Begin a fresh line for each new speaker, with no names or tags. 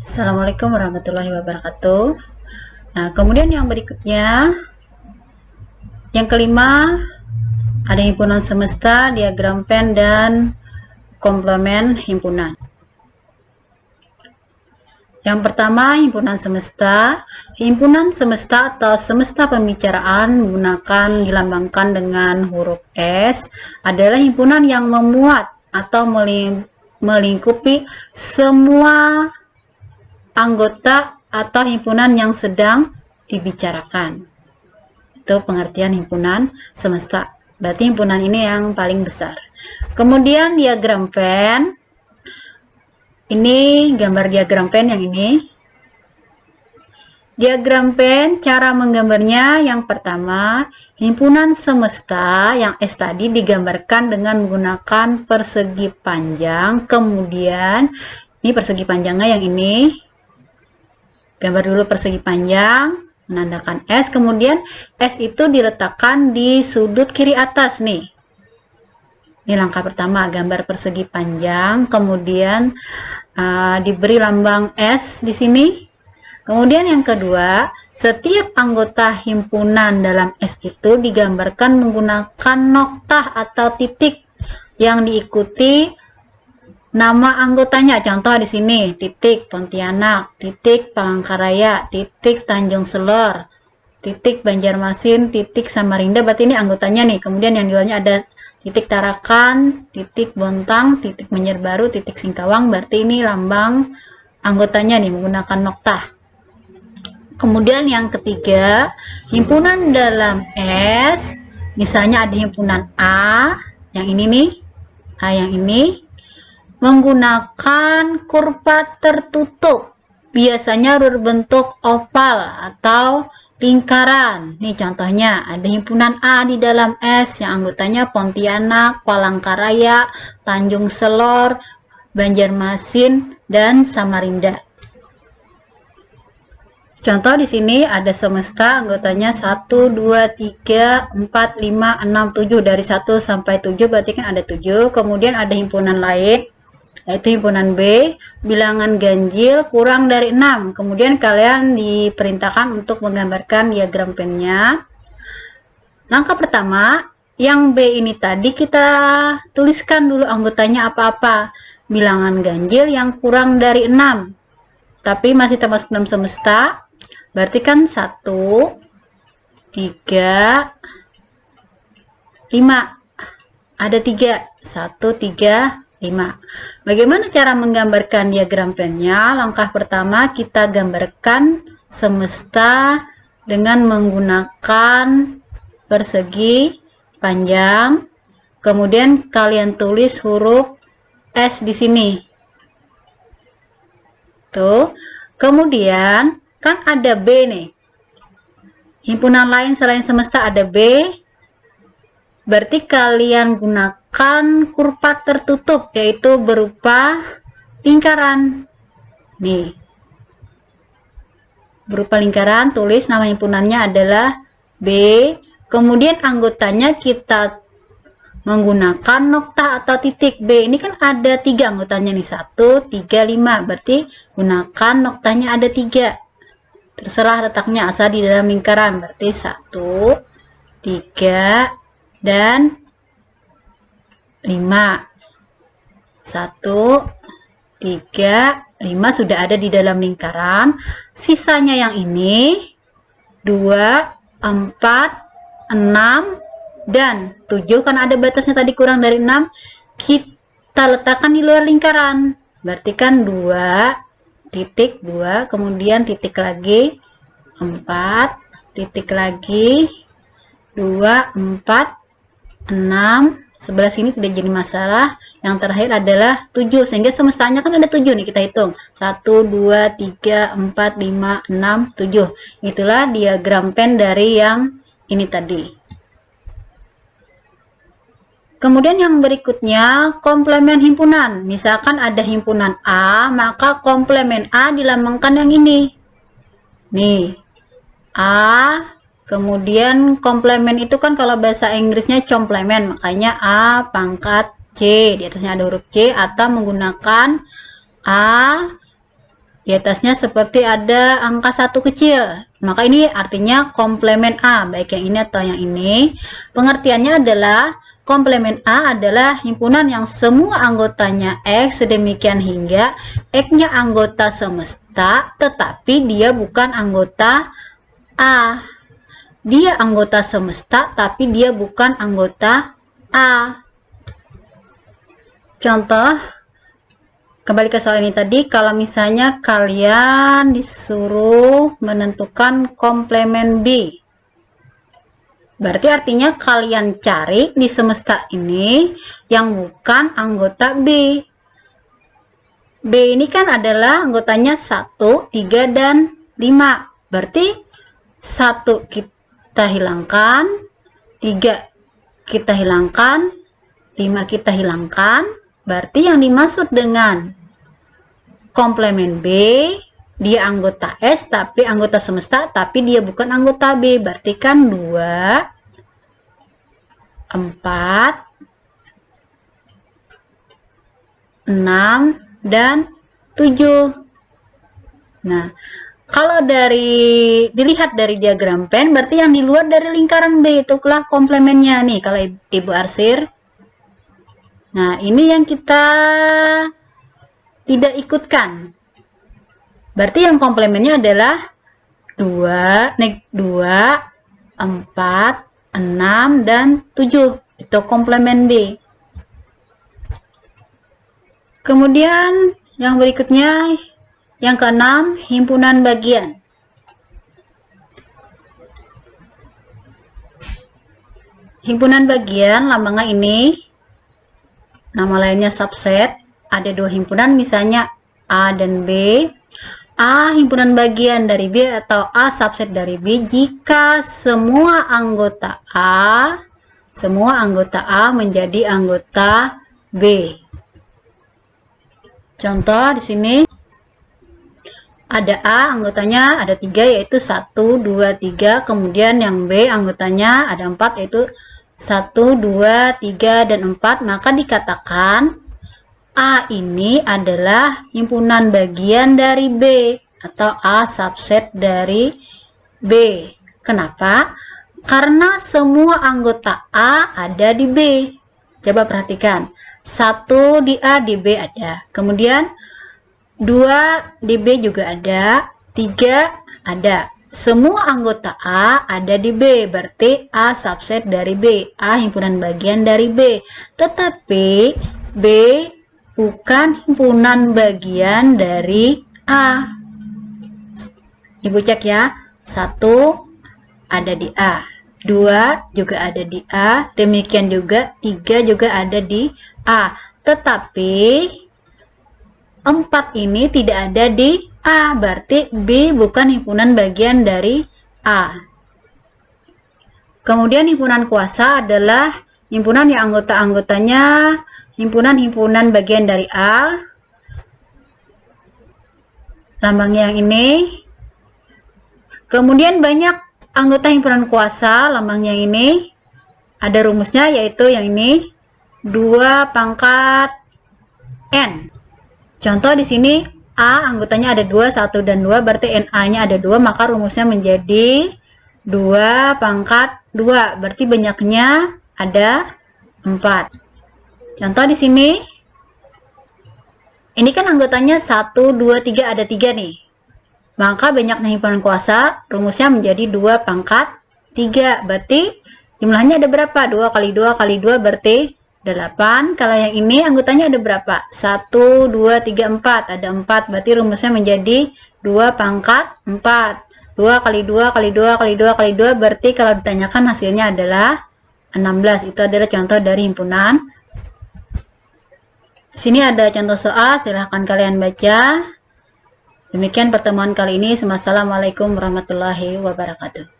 Assalamualaikum warahmatullahi wabarakatuh. Nah, kemudian yang berikutnya, yang kelima, ada himpunan semesta, diagram Venn, dan komplement himpunan. Yang pertama, himpunan semesta. Himpunan semesta atau semesta pembicaraan menggunakan dilambangkan dengan huruf S adalah himpunan yang memuat atau melingkupi semua anggota atau himpunan yang sedang dibicarakan. Itu pengertian himpunan semesta. Berarti himpunan ini yang paling besar. Kemudian diagram Venn. Ini gambar diagram Venn yang ini. Diagram Venn, cara menggambarnya yang pertama, himpunan semesta yang S tadi digambarkan dengan menggunakan persegi panjang. Kemudian, ini persegi panjangnya yang ini. Gambar dulu persegi panjang, menandakan S. Kemudian, S itu diletakkan di sudut kiri atas nih. Ini langkah pertama, gambar persegi panjang, kemudian diberi lambang S di sini. Kemudian yang kedua, setiap anggota himpunan dalam S itu digambarkan menggunakan noktah atau titik yang diikuti nama anggotanya. Contoh di sini, titik Pontianak, titik Palangkaraya, titik Tanjung Selor, titik Banjarmasin, titik Samarinda. Berarti ini anggotanya nih. Kemudian yang di luarnya ada titik Tarakan, titik Bontang, titik Banjarbaru, titik Singkawang. Berarti ini lambang anggotanya nih menggunakan noktah. Kemudian yang ketiga, himpunan dalam S, misalnya ada himpunan A, yang ini nih, A yang ini, menggunakan kurva tertutup, biasanya berbentuk oval atau lingkaran. Nih contohnya, ada himpunan A di dalam S yang anggotanya Pontianak, Palangkaraya, Tanjung Selor, Banjarmasin, dan Samarinda. Contoh di sini ada semesta anggotanya 1, 2, 3, 4, 5, 6, 7. Dari 1 sampai 7 berarti kan ada 7. Kemudian ada himpunan lain, yaitu himpunan B, bilangan ganjil kurang dari 6. Kemudian kalian diperintahkan untuk menggambarkan diagram Venn-nya. Langkah pertama, yang B ini tadi kita tuliskan dulu anggotanya apa-apa. Bilangan ganjil yang kurang dari 6. Tapi masih termasuk dalam semesta. Berarti kan 1, 3, 5. Ada 3. 1, 3, 5. Bagaimana cara menggambarkan diagram Venn-nya? Langkah pertama kita gambarkan semesta dengan menggunakan persegi panjang. Kemudian kalian tulis huruf S di sini. Tuh. Kemudian kan ada B nih. Himpunan lain selain semesta ada B. Berarti kalian gunakan kurva tertutup, yaitu berupa lingkaran. Nih. Berupa lingkaran, tulis nama himpunannya adalah B. Kemudian anggotanya kita menggunakan noktah atau titik B. Ini kan ada 3 anggotanya nih. 1, 3, 5. Berarti gunakan noktahnya ada 3. Terserah letaknya asal di dalam lingkaran. Berarti 1, 3, dan 5. 1, 3, 5 sudah ada di dalam lingkaran. Sisanya yang ini 2, 4, 6, dan 7. Kan ada batasnya tadi kurang dari 6. Kita letakkan di luar lingkaran. Berarti kan 2, titik 2, kemudian titik lagi 4, titik lagi 2, 4, 6. Sebelah sini tidak jadi masalah. Yang terakhir adalah 7. Sehingga semestanya kan ada 7 nih, kita hitung. 1, 2, 3, 4, 5, 6, 7. Itulah diagram Venn dari yang ini tadi. Kemudian yang berikutnya, komplement himpunan. Misalkan ada himpunan A, maka komplement A dilambangkan yang ini. Nih, A, kemudian komplement itu kan kalau bahasa Inggrisnya complement, makanya A pangkat C, di atasnya ada huruf C, atau menggunakan A Di atasnya seperti ada angka 1 kecil. Maka ini artinya komplemen A, baik yang ini atau yang ini. Pengertiannya adalah komplemen A adalah himpunan yang semua anggotanya X sedemikian hingga X-nya anggota semesta, tetapi dia bukan anggota A. Dia anggota semesta, tapi dia bukan anggota A. Contoh, kembali ke soal ini tadi, kalau misalnya kalian disuruh menentukan komplemen B, berarti artinya kalian cari di semesta ini yang bukan anggota B. B ini kan adalah anggotanya 1, 3, dan 5. Berarti 1 kita hilangkan, 3 kita hilangkan, 5 kita hilangkan. Berarti yang dimaksud dengan komplemen B, dia anggota S, tapi anggota semesta, tapi dia bukan anggota B. Berarti kan 2, 4, 6, dan 7. Nah, kalau dilihat dari diagram pen, berarti yang di luar dari lingkaran B itulah komplemennya nih, kalau Ibu arsir. Nah, ini yang kita tidak ikutkan. Berarti yang komplemennya adalah 2, 4, 6, dan 7. Itu komplemen B. Kemudian yang berikutnya, yang keenam, himpunan bagian. Himpunan bagian lambangnya ini, nama lainnya subset. Ada 2 himpunan, misalnya A dan B. A himpunan bagian dari B atau A subset dari B jika semua anggota A menjadi anggota B. Contoh di sini ada A anggotanya ada 3, yaitu 1, 2, 3. Kemudian yang B anggotanya ada 4, yaitu 1, 2, 3, dan 4. Maka dikatakan A ini adalah himpunan bagian dari B atau A subset dari B. Kenapa? Karena semua anggota A ada di B. Coba perhatikan. 1 di A, di B ada. Kemudian 2 di B juga ada. 3 ada. Semua anggota A ada di B, berarti A subset dari B, A himpunan bagian dari B. Tetapi B bukan himpunan bagian dari A. Ibu cek ya, 1 ada di A, 2 juga ada di A, demikian juga 3 juga ada di A. Tetapi 4 ini tidak ada di A, berarti B bukan himpunan bagian dari A. Kemudian himpunan kuasa adalah himpunan yang anggota-anggotanya himpunan-himpunan bagian dari A. Lambangnya yang ini. Kemudian banyak anggota himpunan kuasa, lambangnya ini. Ada rumusnya, yaitu yang ini 2 pangkat N. Contoh di sini A anggotanya ada 2, 1 dan 2, berarti NA-nya ada 2, maka rumusnya menjadi 2 pangkat 2, berarti banyaknya ada 4. Contoh di sini, ini kan anggotanya 1, 2, 3, ada 3 nih. Maka banyaknya himpunan kuasa, rumusnya menjadi 2 pangkat 3. Berarti jumlahnya ada berapa? 2 kali 2 kali 2 berarti 8. Kalau yang ini anggotanya ada berapa? 1, 2, 3, 4. Ada 4. Berarti rumusnya menjadi 2 pangkat 4. 2 kali 2 kali 2 kali 2 kali 2. Berarti kalau ditanyakan hasilnya adalah 16. Itu adalah contoh dari himpunan. Di sini ada contoh soal, silahkan kalian baca. Demikian pertemuan kali ini. Wassalamualaikum warahmatullahi wabarakatuh.